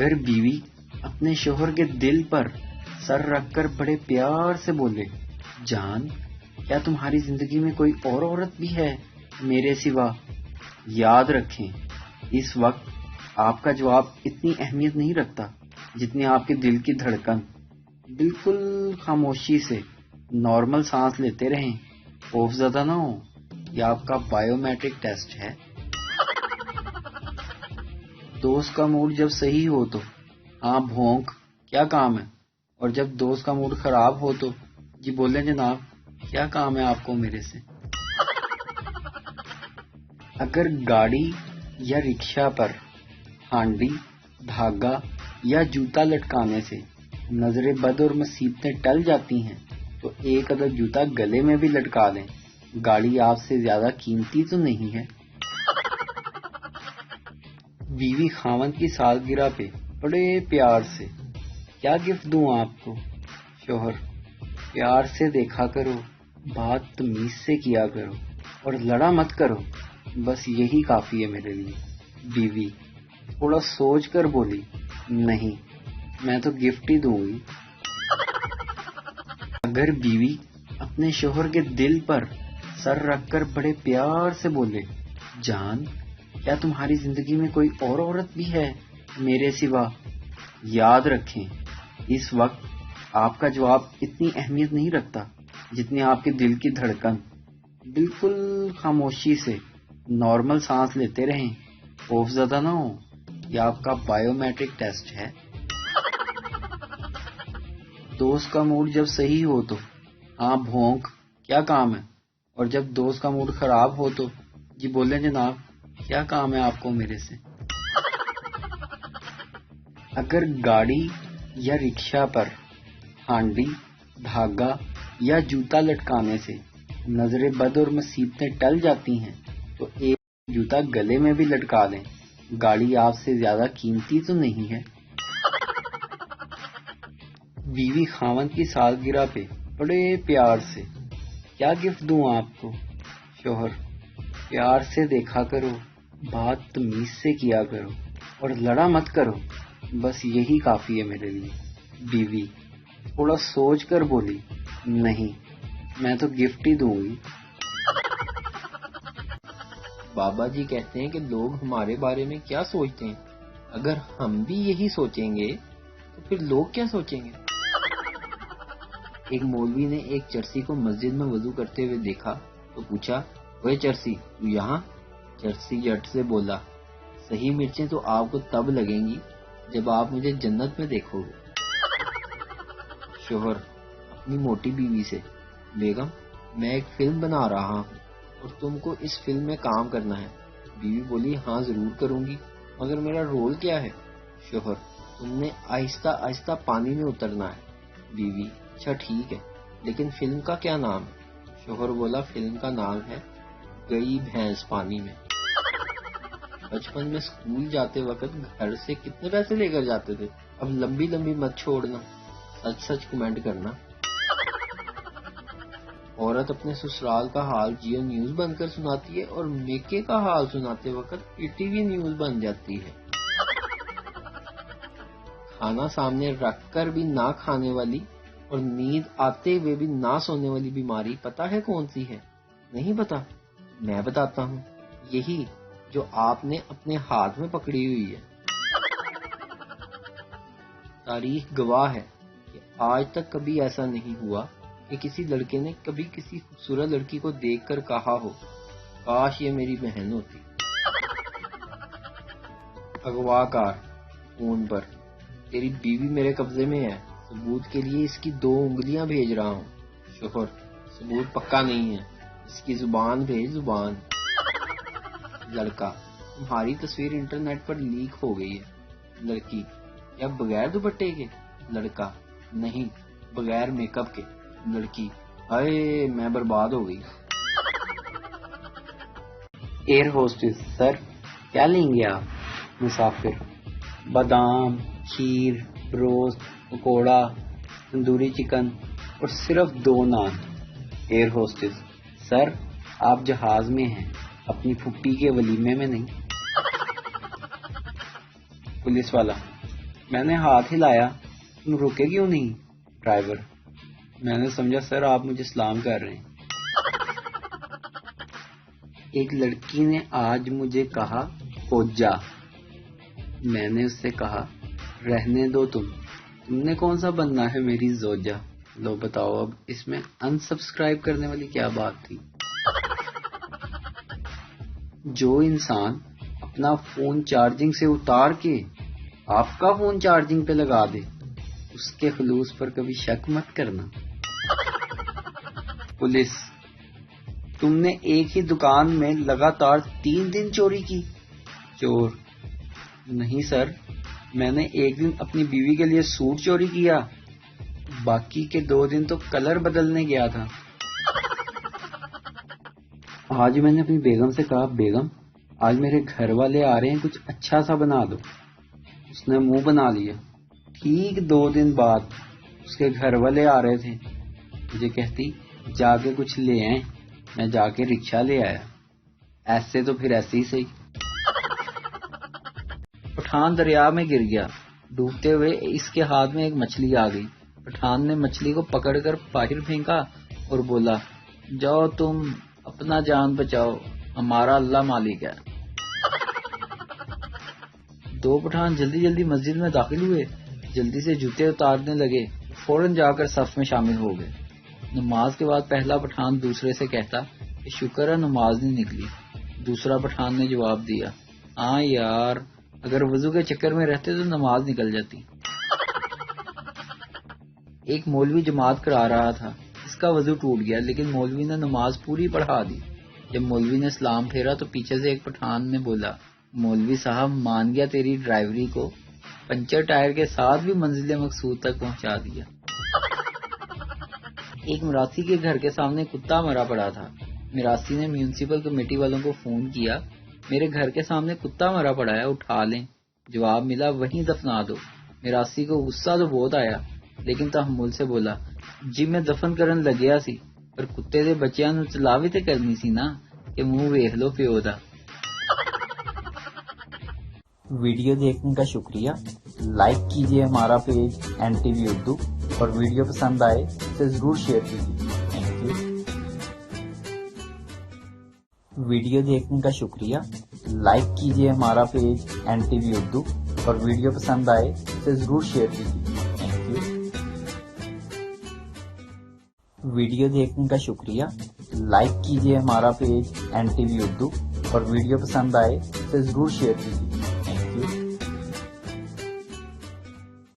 اگر بیوی اپنے شوہر کے دل پر سر رکھ کر بڑے پیار سے بولے، جان کیا تمہاری زندگی میں کوئی اور عورت بھی ہے میرے سوا؟ یاد رکھیں اس وقت آپ کا جواب اتنی اہمیت نہیں رکھتا جتنی آپ کے دل کی دھڑکن۔ بالکل خاموشی سے نارمل سانس لیتے رہیں، خوف زدہ نہ ہو، یہ آپ کا بائیو میٹرک ٹیسٹ ہے۔ دوست کا موڈ جب صحیح ہو تو ہاں بھونک کیا کام ہے، اور جب دوست کا موڈ خراب ہو تو جی بولیں جناب کیا کام ہے آپ کو میرے سے۔ اگر گاڑی یا رکشہ پر ہانڈی، دھاگا یا جوتا لٹکانے سے نظر بد اور مصیبتیں ٹل جاتی ہیں تو ایک عدد جوتا گلے میں بھی لٹکا لیں، گاڑی آپ سے زیادہ قیمتی تو نہیں ہے۔ بیوی خاوند کی سالگرہ پہ بڑے پیار سے، کیا گفٹ دوں آپ کو؟ شوہر، پیار سے دیکھا کرو، بات تمیز سے کیا کرو اور لڑا مت کرو، بس یہی کافی ہے میرے لیے۔ بیوی تھوڑا سوچ کر بولی، نہیں میں تو گفٹ ہی دوں گی۔ اگر بیوی اپنے شوہر کے دل پر سر رکھ کر بڑے پیار سے بولے، جان کیا تمہاری زندگی میں کوئی اور عورت بھی ہے میرے سوا؟ یاد رکھیں اس وقت آپ کا جواب اتنی اہمیت نہیں رکھتا جتنی آپ کے دل کی دھڑکن۔ بالکل خاموشی سے نارمل سانس لیتے رہیں، خوف زدہ نہ ہو، یہ آپ کا بائیو میٹرک ٹیسٹ ہے۔ دوست کا موڈ جب صحیح ہو تو ہاں بھونک کیا کام ہے، اور جب دوست کا موڈ خراب ہو تو جی بولیں جناب کیا کام ہے آپ کو میرے سے۔ اگر گاڑی یا رکشہ پر ہانڈی، دھاگا یا جوتا لٹکانے سے نظر بد اور مصیبتیں ٹل جاتی ہیں تو ایک جوتا گلے میں بھی لٹکا لیں، گاڑی آپ سے زیادہ قیمتی تو نہیں ہے۔ بیوی خاوند کی سالگرہ پہ بڑے پیار سے، کیا گفٹ دوں آپ کو؟ شوہر، پیار سے دیکھا کرو، بات تمیز سے کیا کرو اور لڑا مت کرو، بس یہی کافی ہے میرے لیے۔ بیوی تھوڑا سوچ کر بولی، نہیں میں تو گفٹ ہی دوں گی۔ بابا جی کہتے ہیں کہ لوگ ہمارے بارے میں کیا سوچتے ہیں، اگر ہم بھی یہی سوچیں گے تو پھر لوگ کیا سوچیں گے۔ ایک مولوی نے ایک چرسی کو مسجد میں وضو کرتے ہوئے دیکھا تو پوچھا، اوے چرسی تو یہاں؟ چرسی جٹ سے بولا، صحیح مرچیں تو آپ کو تب لگیں گی جب آپ مجھے جنت میں دیکھو گے۔ شوہر اپنی موٹی بیوی سے، بیگم میں ایک فلم بنا رہا ہوں اور تم کو اس فلم میں کام کرنا ہے۔ بیوی بولی، ہاں ضرور کروں گی، مگر میرا رول کیا ہے؟ شوہر، تم نے آہستہ آہستہ پانی میں اترنا ہے۔ بیوی، اچھا ٹھیک ہے، لیکن فلم کا کیا نام ہے؟ شوہر بولا، فلم کا نام ہے گئی بھینس پانی میں۔ بچپن میں اسکول جاتے وقت گھر سے کتنے پیسے لے کر جاتے تھے؟ اب لمبی لمبی مت چھوڑنا، سچ سچ کمنٹ کرنا۔ عورت اپنے سسرال کا حال جیو نیوز بن کر سناتی ہے اور میکے کا حال سناتے وقت پی ٹی وی نیوز بن جاتی ہے۔ کھانا سامنے رکھ کر بھی نہ کھانے والی اور نیند آتے ہوئے بھی نہ سونے والی بیماری پتہ ہے کون سی ہے؟ نہیں پتا؟ میں بتاتا ہوں، یہی جو آپ نے اپنے ہاتھ میں پکڑی ہوئی ہے۔ تاریخ گواہ ہے کہ آج تک کبھی ایسا نہیں ہوا کہ کسی لڑکے نے کبھی کسی خوبصورت لڑکی کو دیکھ کر کہا ہو، کاش یہ میری بہن ہوتی۔ اغوا کار فون پر، تیری بیوی میرے قبضے میں ہے، ثبوت کے لیے اس کی 2 انگلیاں بھیج رہا ہوں۔ شوہر، ثبوت پکا نہیں ہے، اس کی زبان بھیج، زبان۔ لڑکا، تمہاری تصویر انٹرنیٹ پر لیک ہو گئی ہے۔ لڑکی، کیا بغیر دوپٹے کے؟ لڑکا، نہیں بغیر میک اپ کے۔ لڑکی، ہائے میں برباد ہو گئی۔ ایئر ہوسٹس، سر کیا لیں گے آپ؟ مسافر، بادام، کھیر، روسٹ، پکوڑا، تندوری چکن اور صرف 2 نان۔ ایئر ہوسٹس، سر آپ جہاز میں ہیں، اپنی پھوپھی کے ولیمے میں نہیں۔ پولیس والا، میں نے ہاتھ ہلایا. تم رکے کیوں نہیں؟ ڈرائیور. میں نے سمجھا سر آپ مجھے سلام کر رہے ہیں. ایک لڑکی نے آج مجھے کہا ہو جا. میں نے اس سے کہا رہنے دو تم نے کون سا بننا ہے میری زوجہ. لو بتاؤ اب اس میں انسبسکرائب کرنے والی کیا بات تھی؟ جو انسان اپنا فون چارجنگ سے اتار کے آپ کا فون چارجنگ پہ لگا دے اس کے خلوص پر کبھی شک مت کرنا. پولیس. تم نے ایک ہی دکان میں لگاتار 3 دن چوری کی؟ چور. نہیں سر، میں نے ایک دن اپنی بیوی کے لیے سوٹ چوری کیا، باقی کے 2 دن تو کلر بدلنے گیا تھا. آج میں نے اپنی بیگم سے کہا بیگم آج میرے گھر والے آ رہے ہیں، کچھ اچھا سا بنا دو. اس نے منہ بنا لیا. ٹھیک 2 دن بعد اس کے گھر والے آ رہے تھے. مجھے کہتی جا کے کچھ لے آئیں. میں جا کے رکشہ لے آیا. ایسے تو پھر ایسے ہی صحیح. پٹھان دریا میں گر گیا. ڈوبتے ہوئے اس کے ہاتھ میں ایک مچھلی آ گئی. پٹھان نے مچھلی کو پکڑ کر باہر پھینکا اور بولا جاؤ تم اپنا جان بچاؤ، ہمارا اللہ مالک ہے. 2 پٹھان جلدی جلدی مسجد میں داخل ہوئے. جلدی سے جوتے اتارنے لگے. فوراً جا کر صف میں شامل ہو گئے. نماز کے بعد پہلا پٹھان دوسرے سے کہتا کہ شکر ہے نماز نہیں نکلی. دوسرا پٹھان نے جواب دیا ہاں یار، اگر وضو کے چکر میں رہتے تو نماز نکل جاتی. ایک مولوی جماعت کرا رہا تھا. اس کا وضو ٹوٹ گیا لیکن مولوی نے نماز پوری پڑھا دی. جب مولوی نے سلام پھیرا تو پیچھے سے ایک پٹھان نے بولا مولوی صاحب مان گیا تیری ڈرائیوری کو، پنچر ٹائر کے ساتھ بھی منزل مقصود تک پہنچا دیا. ایک مراسی کے گھر کے سامنے کتا مرا پڑا تھا. مراسی نے میونسپل کمیٹی والوں کو فون کیا میرے گھر کے سامنے کتا مرا پڑا ہے، اٹھا لیں. جواب ملا وہیں دفنا دو. مراسی کو غصہ تو بہت آیا لیکن تحمل سے بولا جی میں دفن کرن لگیا سی پر کتے دے بچیاں نو چلا بھی تے کرنی سی نا کہ منہ ویکھ لو پیو دا. ویڈیو دیکھنے کا شکریہ. لائک کیجیے ہمارا پیج NTV اردو اور ویڈیو پسند آئے تو ضرور شیئر کیجیے. Thank you. ویڈیو دیکھنے کا شکریہ. لائک کیجیے ہمارا پیج NTV اردو اور ویڈیو پسند آئے تو ضرور شیئر کیجیے. Thank you. ویڈیو دیکھنے کا شکریہ. لائک کیجیے ہمارا پیج NTV اردو اور ویڈیو پسند آئے تو ضرور شیئر کیجیے.